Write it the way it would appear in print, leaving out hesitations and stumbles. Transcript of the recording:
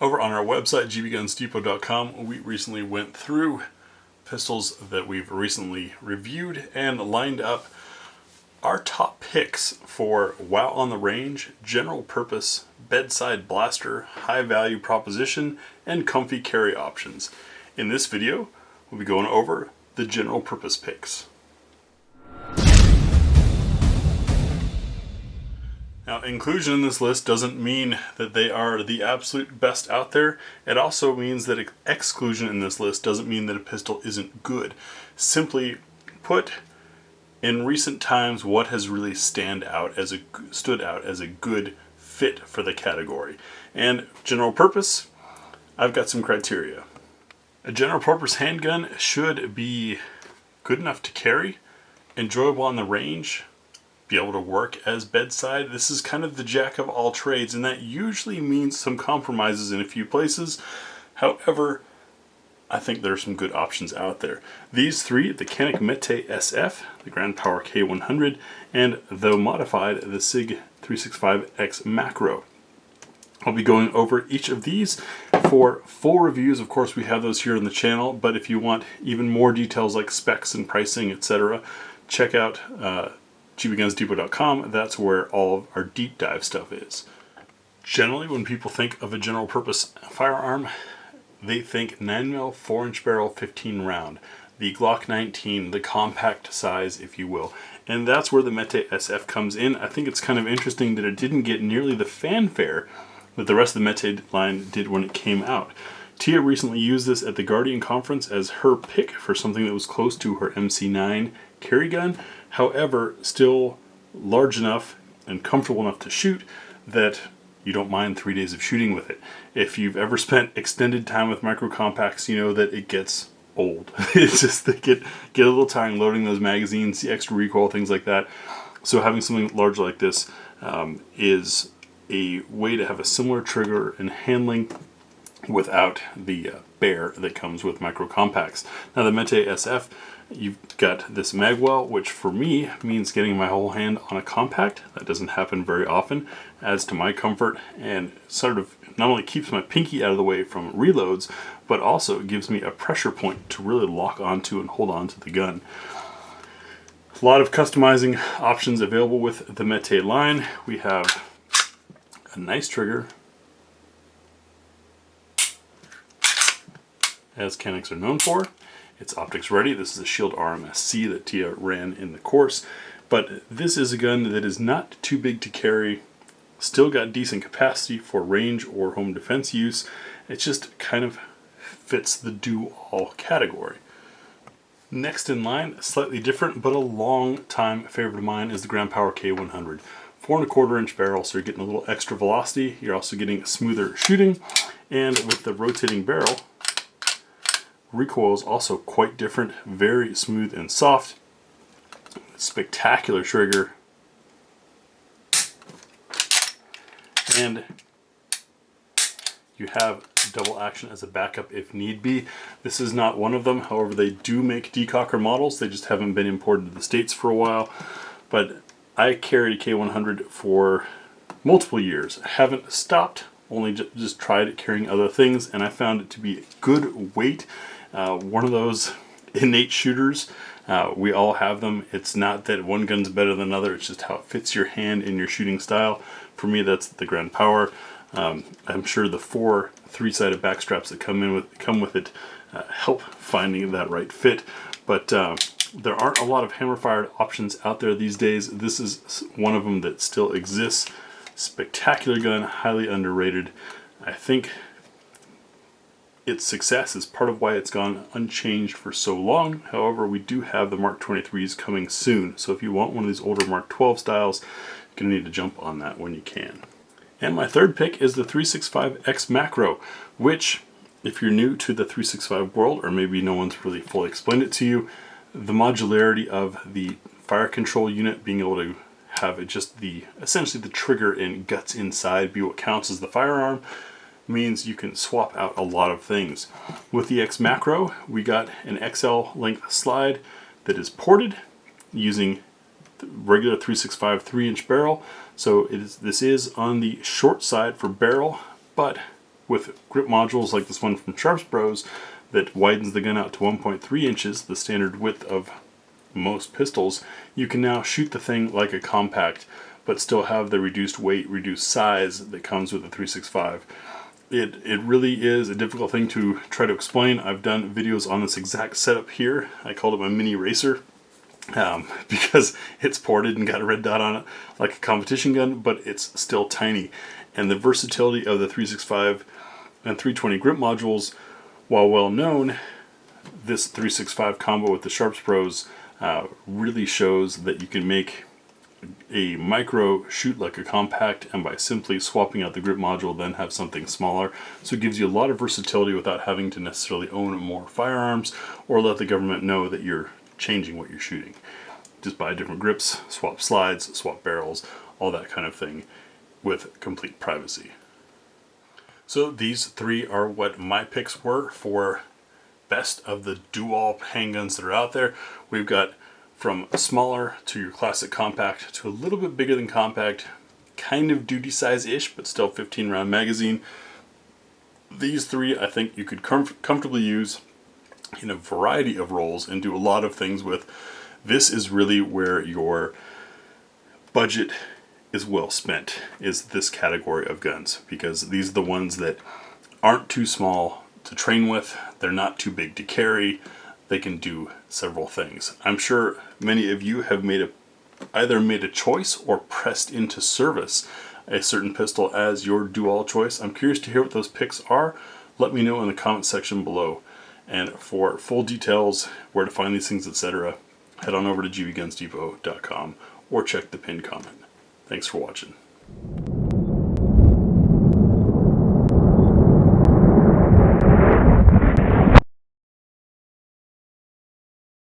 Over on our website, GBGunsDepot.com, we recently went through pistols that we've recently reviewed and lined up our top picks for while on the range, general purpose, bedside blaster, high value proposition, and comfy carry options. In this video, we'll be going over the general purpose picks. Now, inclusion in this list doesn't mean that they are the absolute best out there. It also means that exclusion in this list doesn't mean that a pistol isn't good. Simply put, in recent times, what has really stood out as a good fit for the category. And general purpose, I've got some criteria. A general purpose handgun should be good enough to carry, enjoyable on the range, be able to work as bedside. This is kind of the jack of all trades, and that usually means some compromises in a few places. However, I think there are some good options out there. These three, the Canik METE SF, the Grand Power K100, and though modified, the Sig P365 Macro. I'll be going over each of these for full reviews. Of course, we have those here on the channel, but if you want even more details like specs and pricing, etc., check out GBGunsDepot.com. That's where all of our deep dive stuff is. Generally, when people think of a general purpose firearm, they think 9mm 4-inch barrel 15 round, the Glock 19, the compact size, if you will. And that's where the METE SF comes in. I think it's kind of interesting that it didn't get nearly the fanfare that the rest of the METE line did when it came out. Tia recently used this at the Guardian conference as her pick for something that was close to her MC9 carry gun. However, still large enough and comfortable enough to shoot that you don't mind 3 days of shooting with it. If you've ever spent extended time with micro compacts, you know that it gets old. It's just they get a little tiring loading those magazines, the extra recoil, things like that. So having something large like this is a way to have a similar trigger and handling without the bear that comes with micro compacts. Now the METE SF, you've got this magwell, which for me means getting my whole hand on a compact. That doesn't happen very often. Adds to my comfort and sort of not only keeps my pinky out of the way from reloads, but also gives me a pressure point to really lock onto and hold on to the gun. A lot of customizing options available with the METE line. We have a nice trigger, as Caniks are known for. It's optics ready. This is a Shield RMSC that Tia ran in the course. But this is a gun that is not too big to carry, still got decent capacity for range or home defense use. It just kind of fits the do-all category. Next in line, slightly different, but a long-time favorite of mine is the Grand Power K100. 4¼ barrel, so you're getting a little extra velocity. You're also getting smoother shooting. And with the rotating barrel, recoil is also quite different, very smooth and soft. Spectacular trigger. And you have double action as a backup if need be. This is not one of them, however they do make decocker models, they just haven't been imported to the States for a while. But I carried a K100 for multiple years. I haven't stopped, only just tried carrying other things, and I found it to be a good weight. One of those innate shooters. We all have them. It's not that one gun's better than another, it's just how it fits your hand in your shooting style. For me, that's the Grand Power. I'm sure the 4 3-sided backstraps that come with it help finding that right fit. But there aren't a lot of hammer-fired options out there these days. This is one of them that still exists. Spectacular gun, highly underrated. I think its success is part of why it's gone unchanged for so long. However, we do have the Mark 23s coming soon. So if you want one of these older Mark 12 styles, you're going to need to jump on that when you can. And my third pick is the 365 Macro, which, if you're new to the 365 world, or maybe no one's really fully explained it to you, the modularity of the fire control unit, being able to have it just essentially the trigger and guts inside be what counts as the firearm, means you can swap out a lot of things. With the X Macro, we got an XL length slide that is ported using the regular 365 3-inch barrel. So this is on the short side for barrel, but with grip modules like this one from Sharps Bros that widens the gun out to 1.3 inches, the standard width of most pistols, you can now shoot the thing like a compact, but still have the reduced weight, reduced size that comes with the 365. It really is a difficult thing to try to explain. I've done videos on this exact setup here. I called it my mini racer because it's ported and got a red dot on it like a competition gun, but it's still tiny. And the versatility of the 365 and 320 grip modules, while well known, this 365 combo with the Sharps Bros really shows that you can make a micro shoot like a compact, and by simply swapping out the grip module then have something smaller. So it gives you a lot of versatility without having to necessarily own more firearms or let the government know that you're changing what you're shooting. Just buy different grips, swap slides, swap barrels, all that kind of thing with complete privacy. So these three are what my picks were for best of the dual handguns that are out there. We've got from smaller to your classic compact to a little bit bigger than compact, kind of duty size-ish, but still 15-round magazine. These three I think you could comfortably use in a variety of roles and do a lot of things with. This is really where your budget is well spent, is this category of guns, because these are the ones that aren't too small to train with, they're not too big to carry, they can do several things. I'm sure many of you have either made a choice or pressed into service a certain pistol as your dual choice. I'm curious to hear what those picks are. Let me know in the comment section below. And for full details, where to find these things, etc., head on over to gbgunsdepot.com or check the pinned comment. Thanks for watching.